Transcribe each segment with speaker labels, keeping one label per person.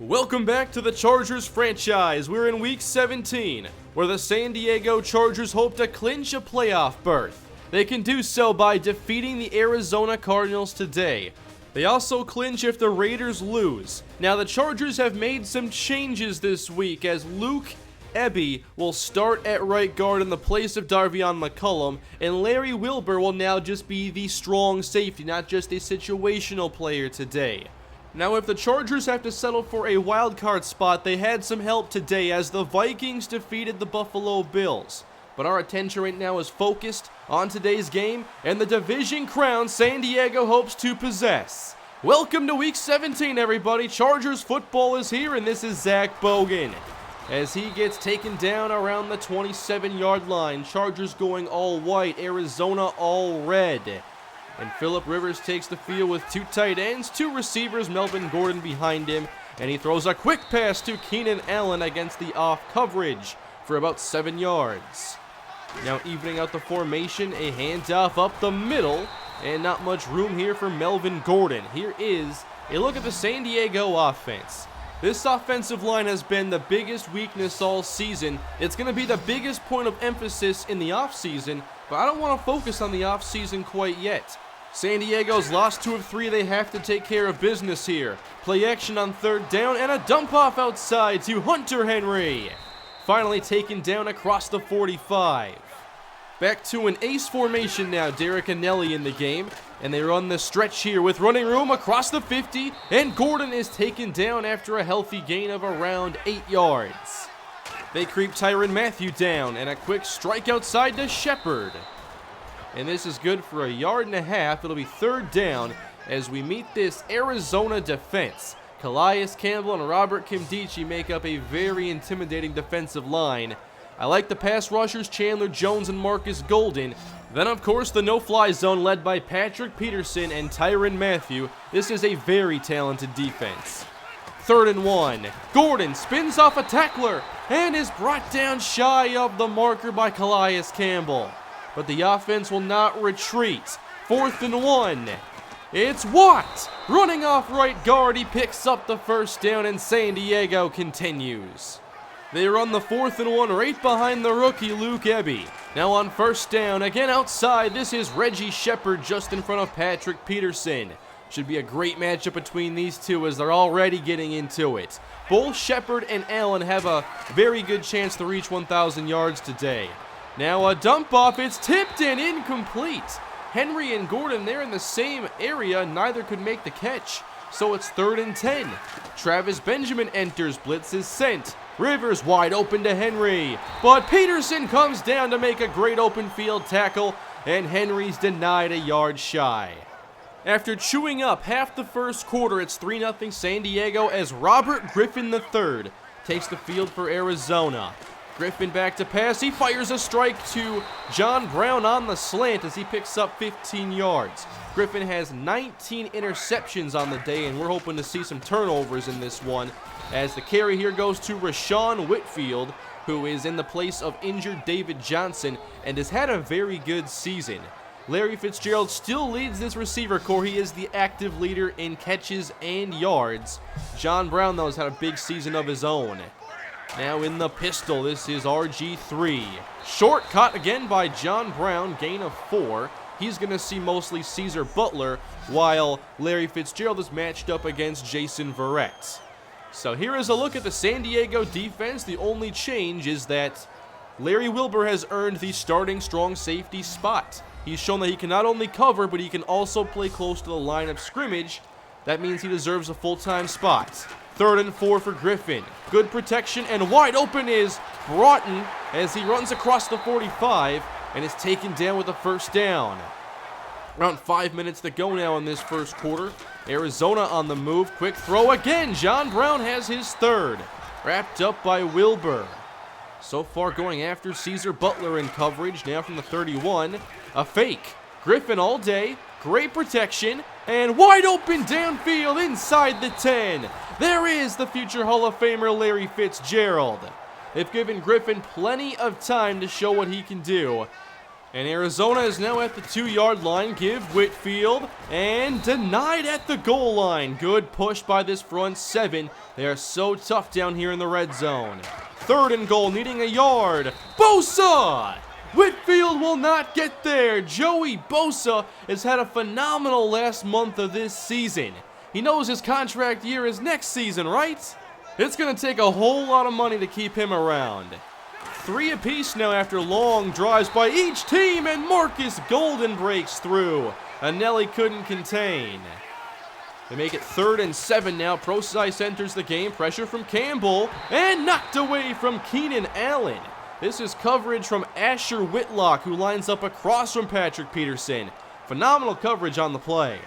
Speaker 1: Welcome back to the Chargers franchise. We're in week 17, where the San Diego Chargers hope to clinch a playoff berth. They can do so by defeating the Arizona Cardinals today. They also clinch if the Raiders lose. Now, the Chargers have made some changes this week as Luke Eby will start at right guard in the place of Darvion McCullum, and Larry Wilbur will now just be the strong safety, not just a situational player today. Now, if the Chargers have to settle for a wild card spot, they had some help today as the Vikings defeated the Buffalo Bills. But our attention right now is focused on today's game and the division crown San Diego hopes to possess. Welcome to week 17, everybody. Chargers football is here, and this is Zach Bogan as he gets taken down around the 27-yard line. Chargers going all white, Arizona all red. And Phillip Rivers takes the field with two tight ends, two receivers, Melvin Gordon behind him, and he throws a quick pass to Keenan Allen against the off coverage for about 7 yards. Now evening out the formation, a handoff up the middle, and not much room here for Melvin Gordon. Here is a look at the San Diego offense. This offensive line has been the biggest weakness all season. It's going to be the biggest point of emphasis in the offseason, but I don't want to focus on the offseason quite yet. San Diego's lost 2 of 3. They have to take care of business here. Play action on third down and a dump off outside to Hunter Henry. Finally taken down across the 45. Back to an ace formation now. Derek Anelli in the game. And they run the stretch here with running room across the 50. And Gordon is taken down after a healthy gain of around 8 yards. They creep Tyrann Mathieu down. And a quick strike outside to Shepard. And this is good for 1.5 yards. It'll be third down as we meet this Arizona defense. Calais Campbell and Robert Nkemdiche make up a very intimidating defensive line. I like the pass rushers Chandler Jones and Marcus Golden. Then, of course, the no-fly zone led by Patrick Peterson and Tyrann Mathieu. This is a very talented defense. 3rd and 1. Gordon spins off a tackler and is brought down shy of the marker by Calais Campbell. But the offense will not retreat. 4th and 1. It's Watt running off right guard. He picks up the first down, and San Diego continues. They run the 4th and 1 right behind the rookie Luke Eby. Now on first down, again outside, this is Reggie Shepard just in front of Patrick Peterson. Should be a great matchup between these two as they're already getting into it. Both Shepard and Allen have a very good chance to reach 1,000 yards today. Now a dump off, it's tipped and incomplete. Henry and Gordon, they're in the same area, neither could make the catch. So it's 3rd and 10. Travis Benjamin enters, blitz is sent. Rivers wide open to Henry, but Peterson comes down to make a great open field tackle, and Henry's denied 1 yard shy. After chewing up half the first quarter, it's 3-0 San Diego as Robert Griffin III takes the field for Arizona. Griffin back to pass. He fires a strike to John Brown on the slant as he picks up 15 yards. Griffin has 19 interceptions on the day, and we're hoping to see some turnovers in this one as the carry here goes to Rashawn Whitfield, who is in the place of injured David Johnson and has had a very good season. Larry Fitzgerald still leads this receiver core. He is the active leader in catches and yards. John Brown, though, has had a big season of his own. Now in the pistol, this is RG3. Short caught again by John Brown, gain of 4. He's going to see mostly Caesar Butler, while Larry Fitzgerald is matched up against Jason Verrett. So here is a look at the San Diego defense. The only change is that Larry Wilbur has earned the starting strong safety spot. He's shown that he can not only cover, but he can also play close to the line of scrimmage. That means he deserves a full-time spot. 3rd and 4 for Griffin. Good protection, and wide open is Broughton as he runs across the 45 and is taken down with a first down. Around 5 minutes to go now in this first quarter. Arizona on the move. Quick throw again. John Brown has his 3rd. Wrapped up by Wilbur. So far going after Caesar Butler in coverage. Now from the 31. A fake. Griffin all day. Great protection. And wide open downfield inside the 10. There is the future Hall of Famer Larry Fitzgerald. They've given Griffin plenty of time to show what he can do. And Arizona is now at the 2-yard line. Give Whitfield, and denied at the goal line. Good push by this front seven. They are so tough down here in the red zone. 3rd and goal, needing a yard. Bosa! Whitfield will not get there. Joey Bosa has had a phenomenal last month of this season. He knows his contract year is next season, right? It's going to take a whole lot of money to keep him around. 3 apiece now after long drives by each team, and Marcus Golden breaks through. Anelli couldn't contain. They make it 3rd and 7 now. Procise enters the game. Pressure from Campbell, and knocked away from Keenan Allen. This is coverage from Asher Whitlock, who lines up across from Patrick Peterson. Phenomenal coverage on the play.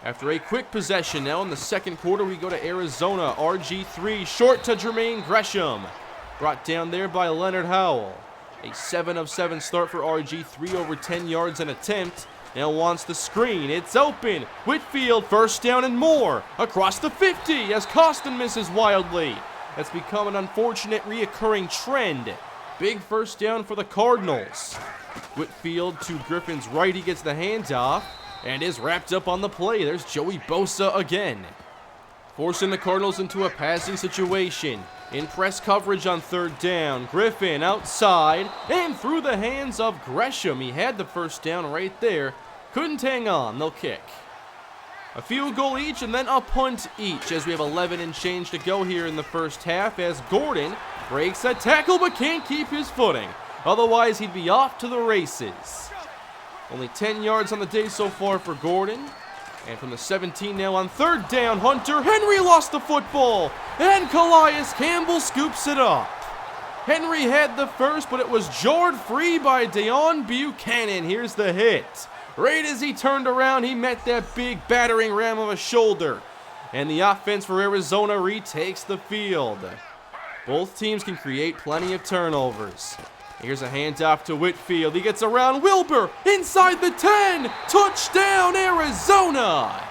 Speaker 1: After a quick possession now in the 2nd quarter, we go to Arizona. RG3 short to Jermaine Gresham. Brought down there by Leonard Howell. A 7 of 7 start for RG3, over 10 yards an attempt. Now wants the screen. It's open. Whitfield, 1st down and more. Across the 50 as Costin misses wildly. That's become an unfortunate reoccurring trend. Big 1st down for the Cardinals. Whitfield to Griffin's right. He gets the handoff and is wrapped up on the play. There's Joey Bosa again, forcing the Cardinals into a passing situation. In press coverage on 3rd down. Griffin outside and through the hands of Gresham. He had the 1st down right there. Couldn't hang on. They'll kick. A field goal each and then a punt each, as we have 11 and change to go here in the 1st half, as Gordon breaks a tackle but can't keep his footing. Otherwise, he'd be off to the races. Only 10 yards on the day so far for Gordon. And from the 17 now on 3rd down, Hunter Henry lost the football, and Calais Campbell scoops it up. Henry had the first, but it was jarred free by Deon Buchanan. Here's the hit. Right as he turned around, he met that big battering ram of a shoulder. And the offense for Arizona retakes the field. Both teams can create plenty of turnovers. Here's a handoff to Whitfield. He gets around Wilbur inside the 10. Touchdown, Arizona!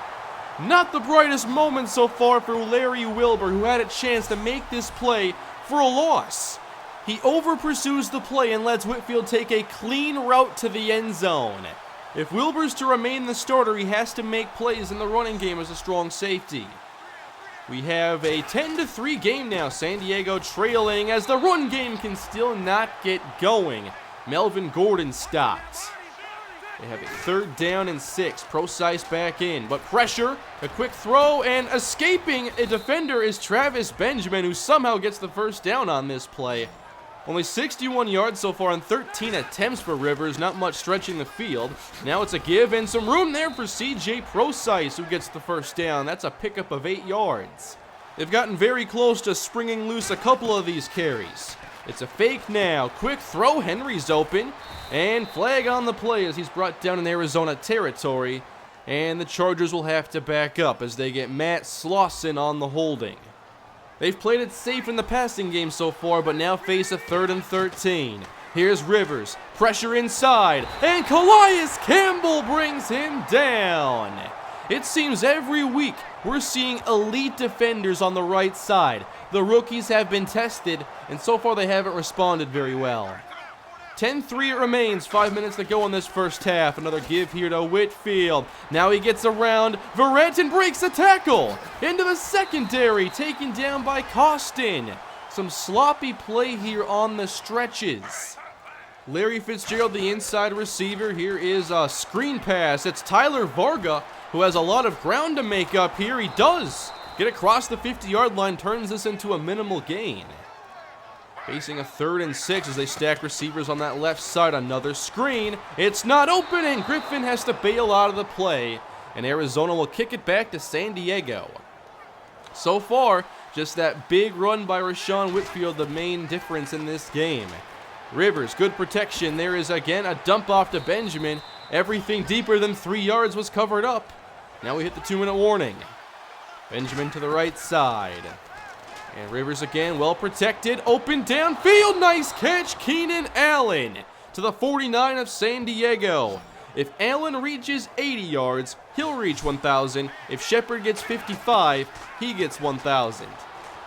Speaker 1: Not the brightest moment so far for Larry Wilbur, who had a chance to make this play for a loss. He over-pursues the play and lets Whitfield take a clean route to the end zone. If Wilbur's to remain the starter, he has to make plays in the running game as a strong safety. We have a 10-3 game now. San Diego trailing as the run game can still not get going. Melvin Gordon stopped. They have a 3rd down and 6. Procise back in, but pressure, a quick throw, and escaping a defender is Travis Benjamin, who somehow gets the 1st down on this play. Only 61 yards so far on 13 attempts for Rivers. Not much stretching the field. Now it's a give and some room there for CJ Procise, who gets the 1st down. That's a pickup of 8 yards. They've gotten very close to springing loose a couple of these carries. It's a fake now. Quick throw. Henry's open. And flag on the play as he's brought down in Arizona territory. And the Chargers will have to back up as they get Matt Slauson on the holding. They've played it safe in the passing game so far, but now face a 3rd and 13. Here's Rivers, pressure inside, and Calais Campbell brings him down. It seems every week we're seeing elite defenders on the right side. The rookies have been tested, and so far they haven't responded very well. 10-3 it remains, 5 minutes to go in this 1st half. Another give here to Whitfield. Now he gets around Verrett and breaks a tackle into the secondary, taken down by Costin. Some sloppy play here on the stretches. Larry Fitzgerald, the inside receiver. Here is a screen pass. It's Tyler Varga, who has a lot of ground to make up here. He does get across the 50-yard line, turns this into a minimal gain. Facing a 3rd and 6 as they stack receivers on that left side. Another screen. It's not open, and Griffin has to bail out of the play. And Arizona will kick it back to San Diego. So far, just that big run by Rashawn Whitfield, the main difference in this game. Rivers, good protection. There is again a dump off to Benjamin. Everything deeper than 3 yards was covered up. Now we hit the 2-minute warning. Benjamin to the right side. And Rivers again, well protected, open downfield, nice catch, Keenan Allen to the 49 of San Diego. If Allen reaches 80 yards, he'll reach 1,000. If Shepard gets 55, he gets 1,000.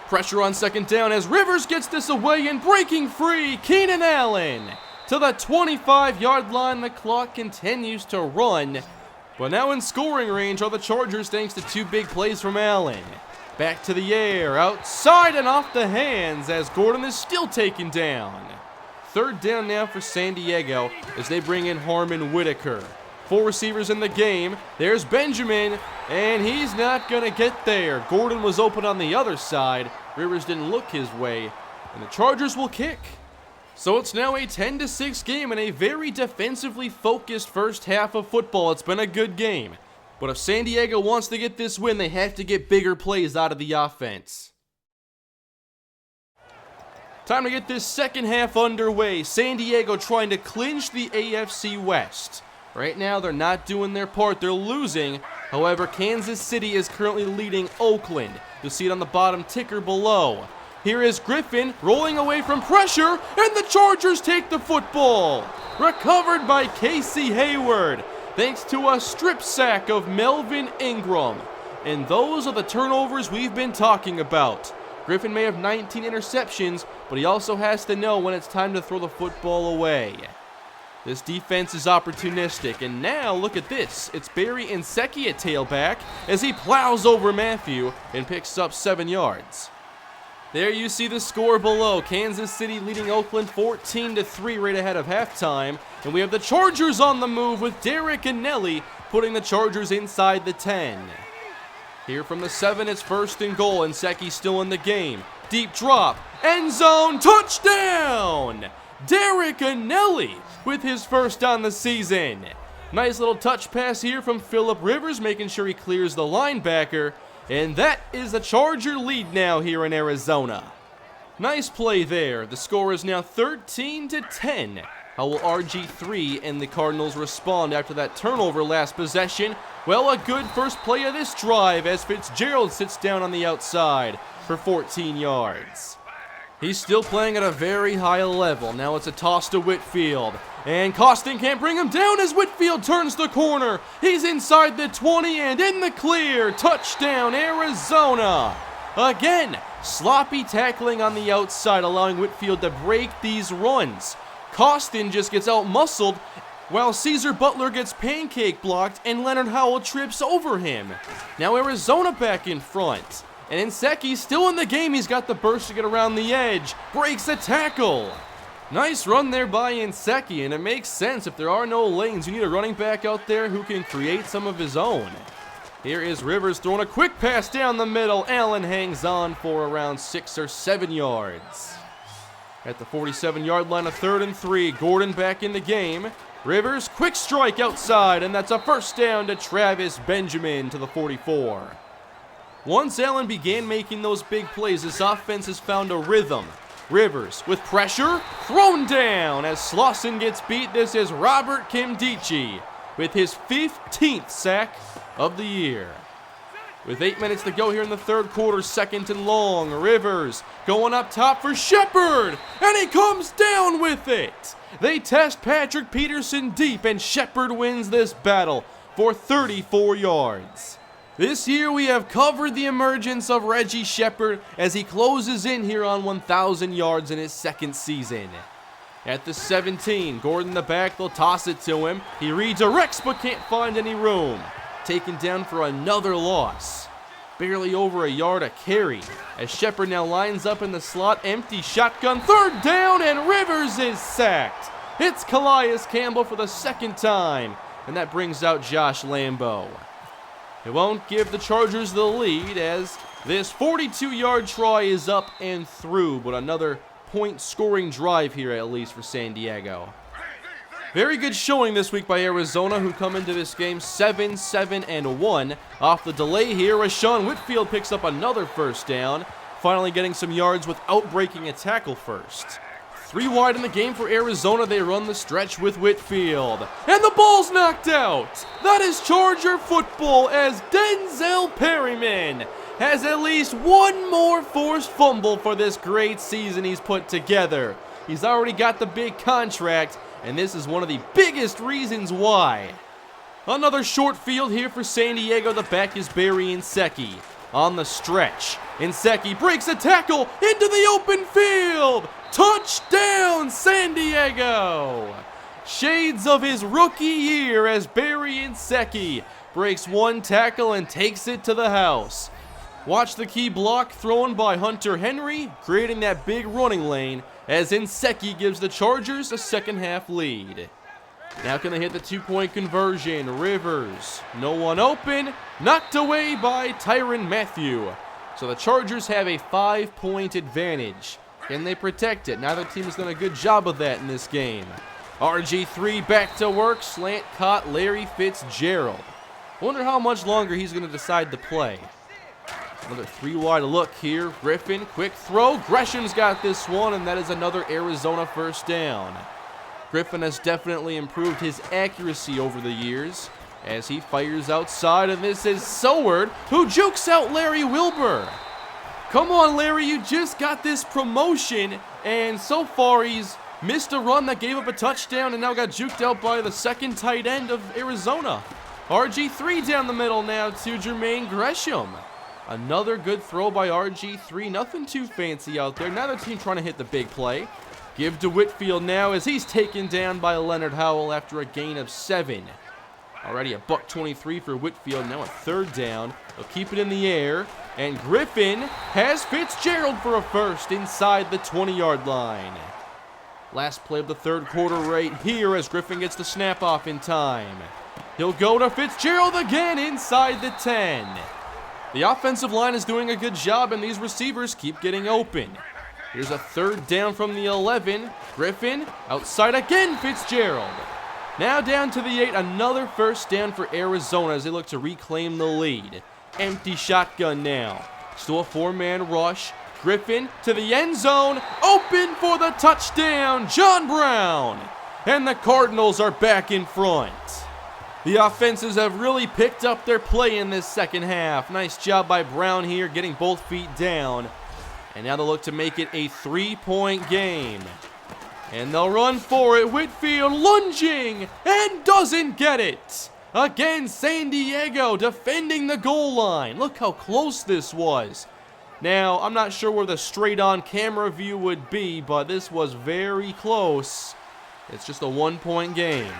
Speaker 1: Pressure on 2nd down as Rivers gets this away and breaking free, Keenan Allen to the 25-yard line. The clock continues to run. But now in scoring range are the Chargers thanks to 2 big plays from Allen. Back to the air, outside and off the hands as Gordon is still taken down. 3rd down now for San Diego as they bring in Harmon Whitaker. 4 receivers in the game. There's Benjamin, and he's not going to get there. Gordon was open on the other side. Rivers didn't look his way, and the Chargers will kick. So it's now a 10-6 game and a very defensively focused first half of football. It's been a good game. But if San Diego wants to get this win, they have to get bigger plays out of the offense. Time to get this second half underway. San Diego trying to clinch the AFC West. Right now, they're not doing their part. They're losing. However, Kansas City is currently leading Oakland. You'll see it on the bottom ticker below. Here is Griffin rolling away from pressure, and the Chargers take the football. Recovered by Casey Hayward, thanks to a strip sack of Melvin Ingram. And those are the turnovers we've been talking about. Griffin may have 19 interceptions, but he also has to know when it's time to throw the football away. This defense is opportunistic, and now look at this. It's Barry Nsekhe at tailback as he plows over Matthew and picks up 7 yards. There you see the score below. Kansas City leading Oakland 14-3 right ahead of halftime. And we have the Chargers on the move with Derek and Nelly putting the Chargers inside the 10. Here from the 7, it's 1st and goal. Nsekhe still in the game. Deep drop. End zone. Touchdown! Derek Anelli with his first on the season. Nice little touch pass here from Phillip Rivers, making sure he clears the linebacker. And that is the Charger lead now here in Arizona. Nice play there. The score is now 13-10. How will RG3 and the Cardinals respond after that turnover last possession? Well, a good first play of this drive as Fitzgerald sits down on the outside for 14 yards. He's still playing at a very high level. Now it's a toss to Whitfield. And Costin can't bring him down as Whitfield turns the corner. He's inside the 20 and in the clear. Touchdown, Arizona. Again, sloppy tackling on the outside, allowing Whitfield to break these runs. Costin just gets out-muscled, while Caesar Butler gets pancake blocked and Leonard Howell trips over him. Now Arizona back in front. And Nsekhe's still in the game. He's got the burst to get around the edge. Breaks a tackle. Nice run there by Nsekhe, and it makes sense. If there are no lanes, you need a running back out there who can create some of his own. Here is Rivers throwing a quick pass down the middle. Allen hangs on for around 6 or 7 yards. At the 47-yard line, a 3rd and 3. Gordon back in the game. Rivers, quick strike outside, and that's a first down to Travis Benjamin to the 44. Once Allen began making those big plays, this offense has found a rhythm. Rivers with pressure, thrown down as Slauson gets beat. This is Robert Kimdichie with his 15th sack of the year. With 8 minutes to go here in the 3rd quarter, 2nd and long. Rivers going up top for Shepard, and he comes down with it. They test Patrick Peterson deep, and Shepard wins this battle for 34 yards. This year we have covered the emergence of Reggie Shepard as he closes in here on 1,000 yards in his 2nd season. At the 17, Gordon the back, they'll toss it to him. He redirects but can't find any room. Taken down for another loss. Barely over a yard a carry as Shepard now lines up in the slot, empty shotgun, 3rd down, and Rivers is sacked. It's Calais Campbell for the 2nd time, and that brings out Josh Lambo. It won't give the Chargers the lead as this 42-yard try is up and through, but another point-scoring drive here at least for San Diego. Very good showing this week by Arizona, who come into this game 7-7-1. Off the delay here, Rashawn Whitfield picks up another first down, finally getting some yards without breaking a tackle first. 3 wide in the game for Arizona. They run the stretch with Whitfield. And the ball's knocked out. That is Charger football as Denzel Perryman has at least one more forced fumble for this great season he's put together. He's already got the big contract, and this is one of the biggest reasons why. Another short field here for San Diego. The back is Barry Nsekhe. On the stretch, Nsekhe breaks a tackle into the open field. Touchdown, San Diego! Shades of his rookie year as Barry Nsekhe breaks one tackle and takes it to the house. Watch the key block thrown by Hunter Henry, creating that big running lane as Nsekhe gives the Chargers a second-half lead. Now can they hit the two-point conversion? Rivers, no one open, knocked away by Tyrann Mathieu. So the Chargers have a 5-point advantage. Can they protect it? Neither team has done a good job of that in this game. RG3 back to work, slant caught Larry Fitzgerald. I wonder how much longer he's going to decide to play. Another 3-wide look here. Griffin, quick throw. Gresham's got this one, and that is another Arizona first down. Griffin has definitely improved his accuracy over the years as he fires outside, and this is Soward, who jukes out Larry Wilbur. Come on, Larry, you just got this promotion, and so far he's missed a run that gave up a touchdown and now got juked out by the second tight end of Arizona. RG3 down the middle now to Jermaine Gresham. Another good throw by RG3. Nothing too fancy out there. Neither team trying to hit the big play. Give to Whitfield now as he's taken down by Leonard Howell after a gain of 7. Already a $123 for Whitfield. Now a third down. They'll keep it in the air. And Griffin has Fitzgerald for a first inside the 20-yard line. Last play of the third quarter right here as Griffin gets the snap off in time. He'll go to Fitzgerald again inside the 10. The offensive line is doing a good job and these receivers keep getting open. Here's a third down from the 11. Griffin outside again, Fitzgerald. Now down to the 8, another first down for Arizona as they look to reclaim the lead. Empty shotgun now. Still a 4-man rush. Griffin to the end zone, open for the touchdown, John Brown. And the Cardinals are back in front. The offenses have really picked up their play in this second half. Nice job by Brown here, getting both feet down. And now they'll look to make it a 3-point game. And they'll run for it. Whitfield lunging and doesn't get it. Again, San Diego defending the goal line. Look how close this was. Now, I'm not sure where the straight-on camera view would be, but this was very close. It's just a 1-point game.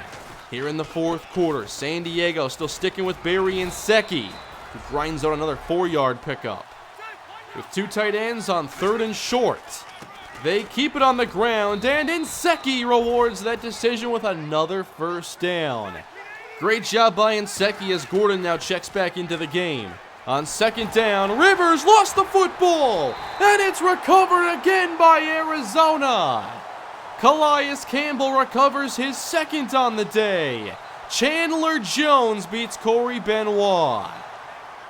Speaker 1: Here in the fourth quarter, San Diego still sticking with Barry Nsekhe, who grinds out another 4-yard pickup. With 2 tight ends on 3rd and short. They keep it on the ground, and Nsekhe rewards that decision with another first down. Great job by Nsekhe as Gordon now checks back into the game. On second down, Rivers lost the football, and it's recovered again by Arizona. Calais Campbell recovers his second on the day. Chandler Jones beats Corey Benoit.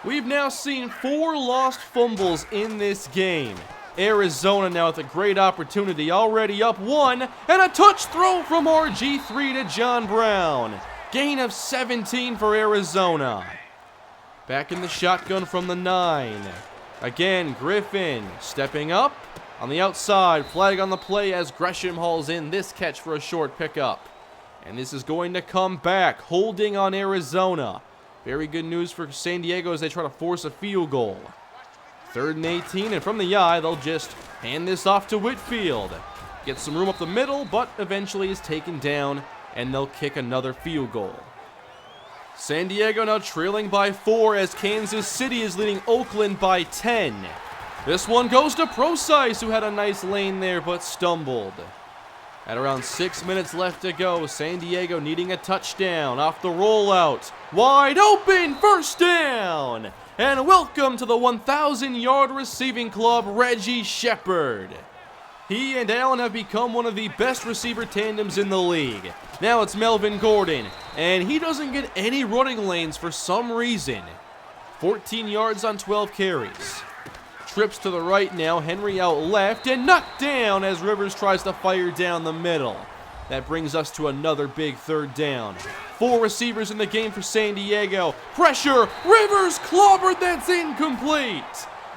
Speaker 1: We've now seen 4 lost fumbles in this game. Arizona now with a great opportunity, already up 1, and a touch throw from RG3 to John Brown. Gain of 17 for Arizona. Back in the shotgun from the 9. Again, Griffin stepping up. On the outside, flag on the play as Gresham hauls in this catch for a short pickup. And this is going to come back, holding on Arizona. Very good news for San Diego as they try to force a field goal. 3rd and 18, and from the eye, they'll just hand this off to Whitfield. Gets some room up the middle, but eventually is taken down, and they'll kick another field goal. San Diego now trailing by 4 as Kansas City is leading Oakland by 10. This one goes to Procise, who had a nice lane there but stumbled. At around 6 minutes left to go, San Diego needing a touchdown off the rollout. Wide open, first down! And welcome to the 1,000-yard receiving club, Reggie Shepard. He and Allen have become one of the best receiver tandems in the league. Now it's Melvin Gordon, and he doesn't get any running lanes for some reason. 14 yards on 12 carries. Trips to the right now, Henry out left, and knocked down as Rivers tries to fire down the middle. That brings us to another big 3rd down. 4 receivers in the game for San Diego. Pressure, Rivers clobbered, that's incomplete.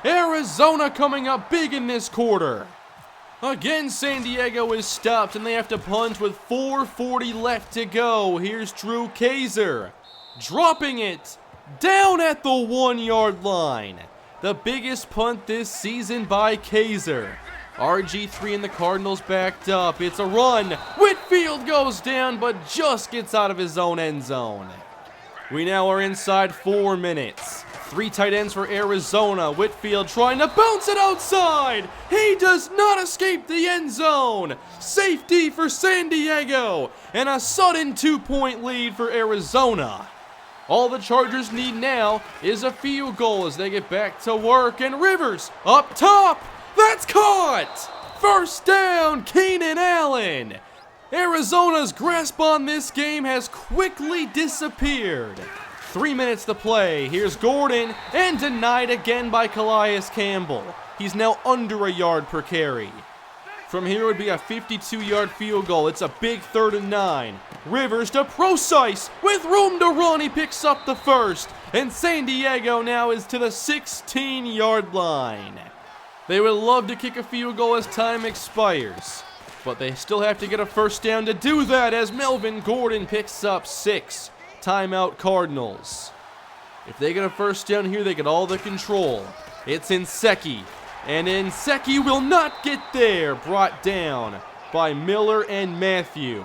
Speaker 1: Arizona coming up big in this quarter. Again, San Diego is stopped, and they have to punt with 4:40 left to go. Here's Drew Kaiser, dropping it down at the 1-yard line. The biggest punt this season by Kaiser. RG3 and the Cardinals backed up. It's a run. Whitfield goes down, but just gets out of his own end zone. We now are inside 4 minutes. 3 tight ends for Arizona. Whitfield trying to bounce it outside. He does not escape the end zone. Safety for San Diego. And a sudden 2-point lead for Arizona. All the Chargers need now is a field goal as they get back to work. And Rivers up top. That's caught! First down, Keenan Allen. Arizona's grasp on this game has quickly disappeared. 3 minutes to play. Here's Gordon, and denied again by Calais Campbell. He's now under a yard per carry. From here would be a 52-yard field goal. It's a big 3rd and 9. Rivers to Procise with room to run. He picks up the first, and San Diego now is to the 16-yard line. They would love to kick a field goal as time expires, but they still have to get a first down to do that as Melvin Gordon picks up 6. Timeout Cardinals. If they get a first down here, they get all the control. It's Nsekhe, and Nsekhe will not get there. Brought down by Miller and Matthew.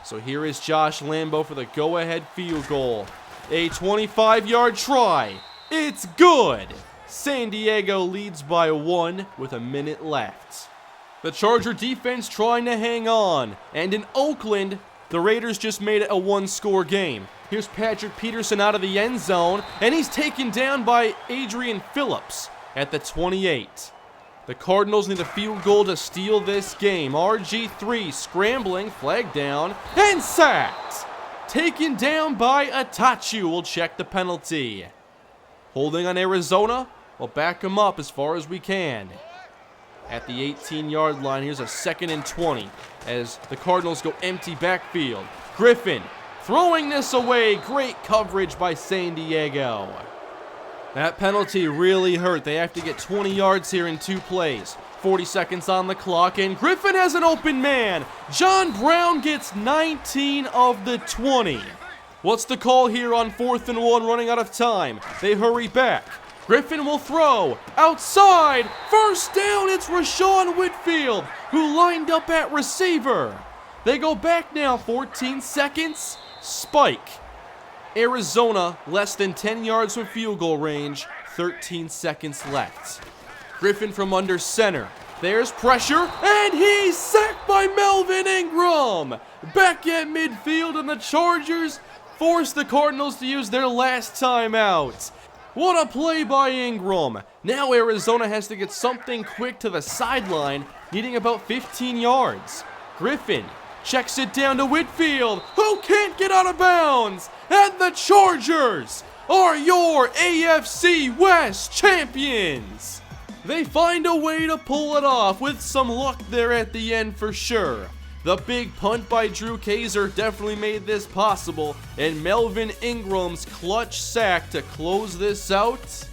Speaker 1: So here is Josh Lambo for the go-ahead field goal. A 25-yard try. It's good. San Diego leads by 1 with a minute left. The Charger defense trying to hang on. And in Oakland, the Raiders just made it a 1-score game. Here's Patrick Peterson out of the end zone, and he's taken down by Adrian Phillips at the 28. The Cardinals need a field goal to steal this game. RG3 scrambling, flag down, and sacked. Taken down by Atachu. We'll check the penalty. Holding on Arizona. We'll back them up as far as we can. At the 18-yard line, here's a 2nd and 20 as the Cardinals go empty backfield. Griffin throwing this away. Great coverage by San Diego. That penalty really hurt. They have to get 20 yards here in 2 plays. 40 seconds on the clock, and Griffin has an open man. John Brown gets 19 of the 20. What's the call here on 4th and 1, running out of time? They hurry back. Griffin will throw. Outside. First down, it's Rashawn Whitfield, who lined up at receiver. They go back now, 14 seconds. Spike. Arizona, less than 10 yards from field goal range. 13 seconds left. Griffin from under center. There's pressure, and he's sacked by Melvin Ingram. Back at midfield, and the Chargers force the Cardinals to use their last timeout. What a play by Ingram. Now Arizona has to get something quick to the sideline, needing about 15 yards. Griffin checks it down to Whitfield, who can't get out of bounds. And the Chargers are your AFC West champions. They find a way to pull it off with some luck there at the end for sure. The big punt by Drew Kaiser definitely made this possible, and Melvin Ingram's clutch sack to close this out.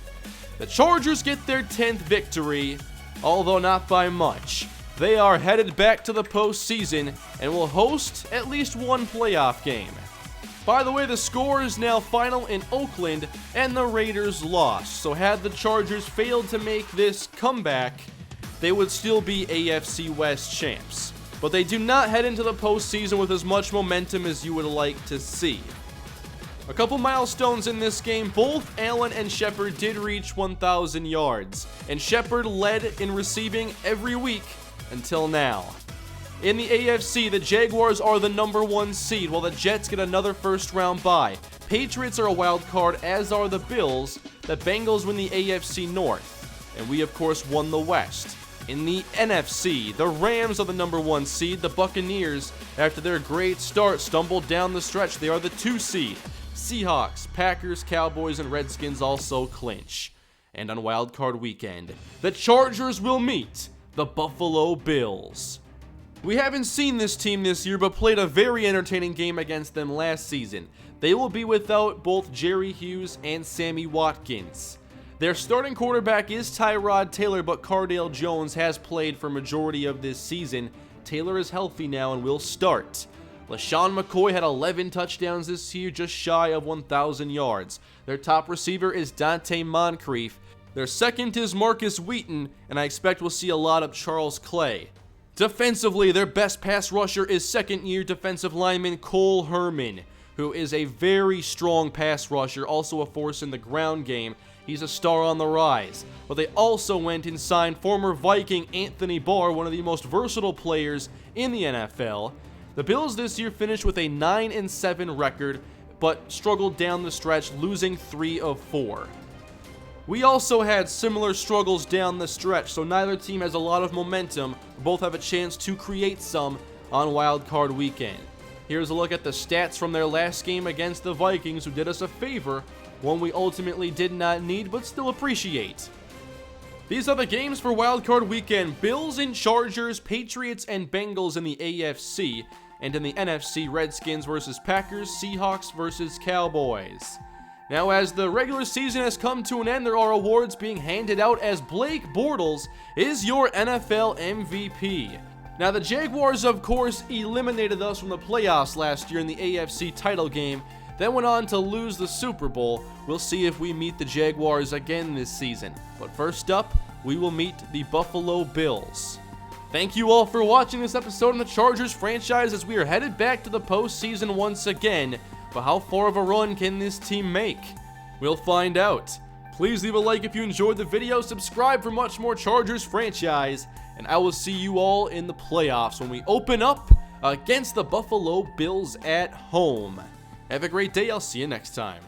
Speaker 1: The Chargers get their 10th victory, although not by much. They are headed back to the postseason and will host at least one playoff game. By the way, the score is now final in Oakland, and the Raiders lost. So had the Chargers failed to make this comeback, they would still be AFC West champs. But they do not head into the postseason with as much momentum as you would like to see. A couple milestones in this game. Both Allen and Shepard did reach 1,000 yards, and Shepard led in receiving every week until now. In the AFC, the Jaguars are the #1 seed, while the Jets get another first-round bye. Patriots are a wild card, as are the Bills. The Bengals win the AFC North, and we, of course, won the West. In the NFC, the Rams are the #1 seed. The Buccaneers, after their great start, stumbled down the stretch. They are the 2 seed. Seahawks, Packers, Cowboys, and Redskins also clinch. And on Wild Card Weekend, the Chargers will meet the Buffalo Bills. We haven't seen this team this year, but played a very entertaining game against them last season. They will be without both Jerry Hughes and Sammy Watkins. Their starting quarterback is Tyrod Taylor, but Cardale Jones has played for majority of this season. Taylor is healthy now and will start. LaShawn McCoy had 11 touchdowns this year, just shy of 1,000 yards. Their top receiver is Dante Moncrief. Their second is Marcus Wheaton, and I expect we'll see a lot of Charles Clay. Defensively, their best pass rusher is second-year defensive lineman Cole Herman, who is a very strong pass rusher, also a force in the ground game. He's a star on the rise. But they also went and signed former Viking Anthony Barr, one of the most versatile players in the NFL. The Bills this year finished with a 9-7 record, but struggled down the stretch, losing 3 of 4. We also had similar struggles down the stretch, so neither team has a lot of momentum. Both have a chance to create some on Wild Card Weekend. Here's a look at the stats from their last game against the Vikings, who did us a favor, one we ultimately did not need but still appreciate. These are the games for Wild Card Weekend: Bills and Chargers, Patriots and Bengals in the AFC, and in the NFC, Redskins versus Packers, Seahawks versus Cowboys. Now, as the regular season has come to an end, there are awards being handed out as Blake Bortles is your NFL MVP. Now, the Jaguars, of course, eliminated us from the playoffs last year in the AFC title game, then went on to lose the Super Bowl. We'll see if we meet the Jaguars again this season. But first up, we will meet the Buffalo Bills. Thank you all for watching this episode on the Chargers franchise as we are headed back to the postseason once again. But how far of a run can this team make? We'll find out. Please leave a like if you enjoyed the video, subscribe for much more Chargers franchise, and I will see you all in the playoffs when we open up against the Buffalo Bills at home. Have a great day, I'll see you next time.